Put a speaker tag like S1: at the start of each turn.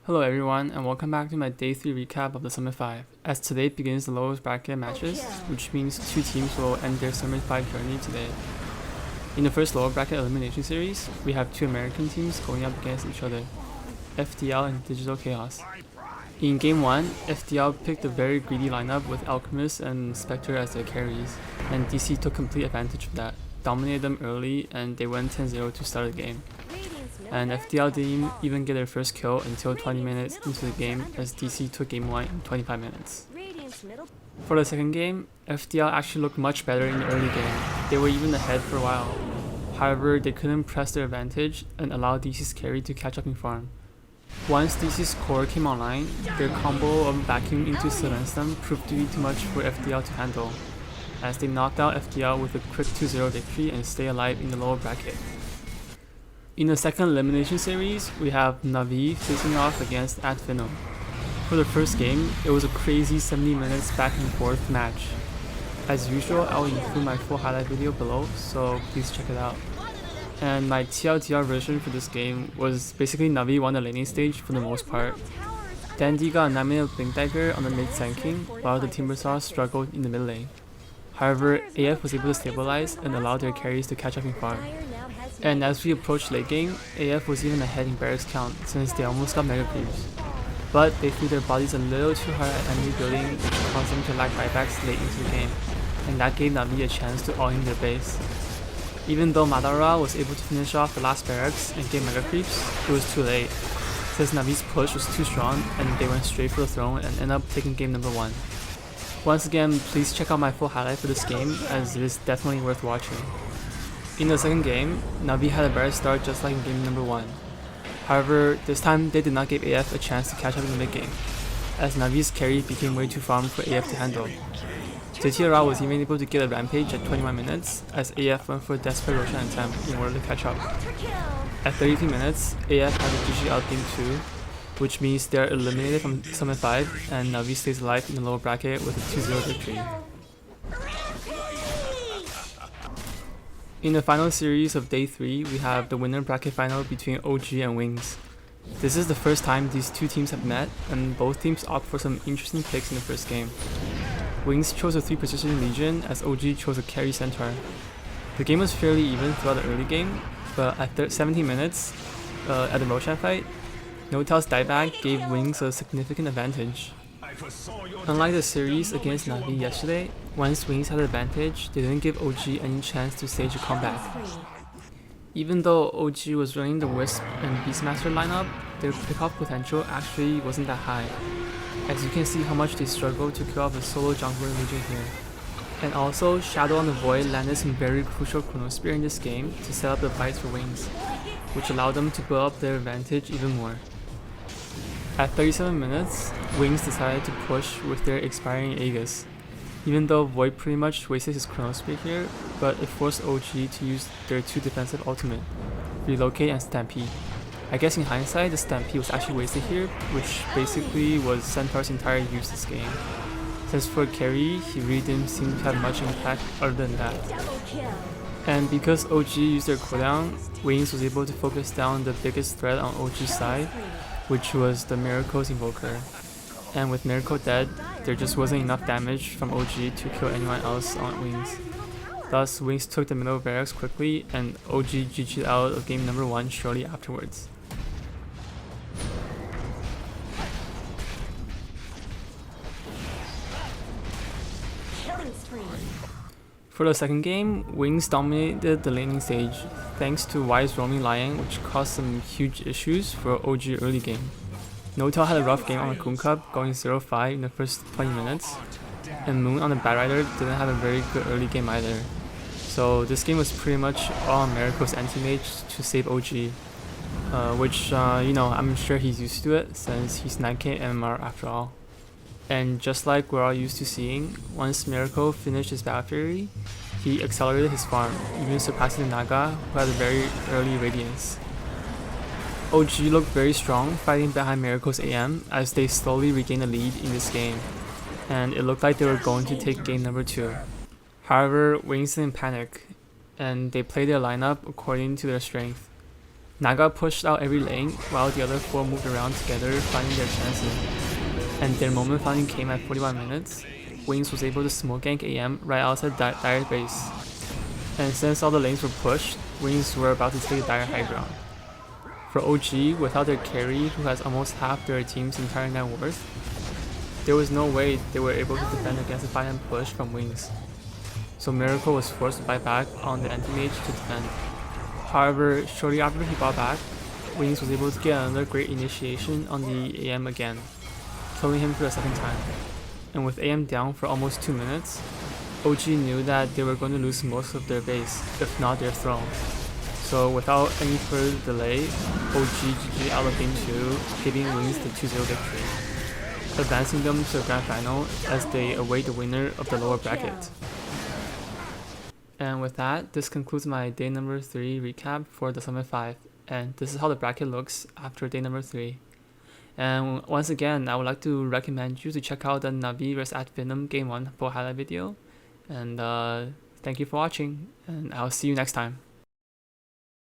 S1: Hello everyone, and welcome back to my Day 3 recap of the Summit 5, as today begins the lowest bracket matches, which means two teams will end their Summit 5 journey today. In the first lower bracket elimination series, we have two American teams going up against each other, FDL and Digital Chaos. In Game 1, FDL picked a very greedy lineup with Alchemist and Spectre as their carries, and DC took complete advantage of that, dominated them early, and they went 10-0 to start the game. And FDL didn't even get their first kill until 20 minutes into the game, as DC took game 1 in 25 minutes. For the second game, FDL actually looked much better in the early game. They were even ahead for a while. However, they couldn't press their advantage and allow DC's carry to catch up in farm. Once DC's core came online, their combo of vacuum into silence them proved to be too much for FDL to handle, as they knocked out FDL with a quick 2-0 victory and stay alive in the lower bracket. In the second elimination series, we have Na'Vi facing off against VENOM. For the first game, it was a crazy 70 minutes back and forth match. As usual, I will include my full highlight video below, so please check it out. And my TLDR version for this game was basically Na'Vi won the laning stage for the most part. Dandy got a 9-minute Blink Dagger on the mid Sand King, while the Timbersaw struggled in the mid lane. However, AF was able to stabilize and allow their carries to catch up in farm. And as we approached late game, AF was even ahead in barracks count since they almost got mega creeps. But they threw their bodies a little too hard at enemy building, which caused them to lag buybacks late into the game, and that gave Na'Vi a chance to all-in their base. Even though Madara was able to finish off the last barracks and get mega creeps, it was too late, since Na'Vi's push was too strong and they went straight for the throne and ended up taking game number 1. Once again, please check out my full highlight for this game, as it is definitely worth watching. In the second game, Na'Vi had a better start just like in game number 1. However, this time they did not give AF a chance to catch up in the mid game, as Na'Vi's carry became way too farmed for AF to handle. JTRA was even able to get a rampage at 21 minutes, as AF went for a desperate Roshan attempt in order to catch up. At 33 minutes, AF had a GG out game 2, which means they are eliminated from Summit 5, and Na'Vi stays alive in the lower bracket with a 2-0 victory. In the final series of Day 3, we have the winner bracket final between OG and Wings. This is the first time these two teams have met, and both teams opt for some interesting picks in the first game. Wings chose a 3-position Legion, as OG chose a carry Centaur. The game was fairly even throughout the early game, but at 17 minutes, at the Roshan fight, Notel's dieback gave Wings a significant advantage. Unlike the series against Na'Vi yesterday, once Wings had the advantage, they didn't give OG any chance to stage a comeback. Even though OG was running the Wisp and Beastmaster lineup, their pickoff potential actually wasn't that high, as you can see how much they struggled to kill off a solo jungler Legion here. And also, Shadow on the Void landed some very crucial Chronospear in this game to set up the fights for Wings, which allowed them to build up their advantage even more. At 37 minutes, Wings decided to push with their expiring Aegis. Even though Void pretty much wasted his Chronospear here, but it forced OG to use their 2 defensive ultimate, Relocate and Stampede. I guess in hindsight, the Stampede was actually wasted here, which basically was Centaur's entire use this game. Since for carry, he really didn't seem to have much impact other than that. And because OG used their cooldown, Wings was able to focus down the biggest threat on OG's side, which was the Miracle's Invoker. And with Miracle dead, there just wasn't enough damage from OG to kill anyone else on Wings. Thus, Wings took the middle barracks quickly, and OG GG'd out of game number 1 shortly afterwards. For the second game, Wings dominated the laning stage, thanks to Wise roaming Lion, which caused some huge issues for OG early game. Notel had a rough game on the Kun Cup, going 0-5 in the first 20 minutes, and Moon on the Batrider didn't have a very good early game either. So this game was pretty much all on Miracle's anti-mage to save OG, which, I'm sure he's used to it since he's 9k MMR after all. And just like we're all used to seeing, once Miracle finished his Battle Fury, he accelerated his farm, even surpassing the Naga, who had a very early Radiance. OG looked very strong fighting behind Miracle's AM as they slowly regained the lead in this game, and it looked like they were going to take game number 2. However, Wings didn't panic, and they played their lineup according to their strength. Naga pushed out every lane while the other 4 moved around together, finding their chances. And their moment finally came at 41 minutes. Wings was able to smoke gank AM right outside Dire's base. And since all the lanes were pushed, Wings were about to take Dire high ground. For OG, without their carry, who has almost half their team's entire net worth, there was no way they were able to defend against a 5-man push from Wings. So Miracle was forced to buy back on the anti-mage to defend. However, shortly after he bought back, Wings was able to get another great initiation on the AM again, killing him for the second time. And with AM down for almost 2 minutes, OG knew that they were going to lose most of their base, if not their throne. So without any further delay, OG GG out of game 2, giving Wings the 2-0 victory, advancing them to the grand final as they await the winner of the lower bracket. And with that, this concludes my day number 3 recap for the Summit 5, and this is how the bracket looks after day number 3. And once again, I would like to recommend you to check out the Navi vs @VENOM Game 1 full highlight video. And thank you for watching, and I'll see you next time.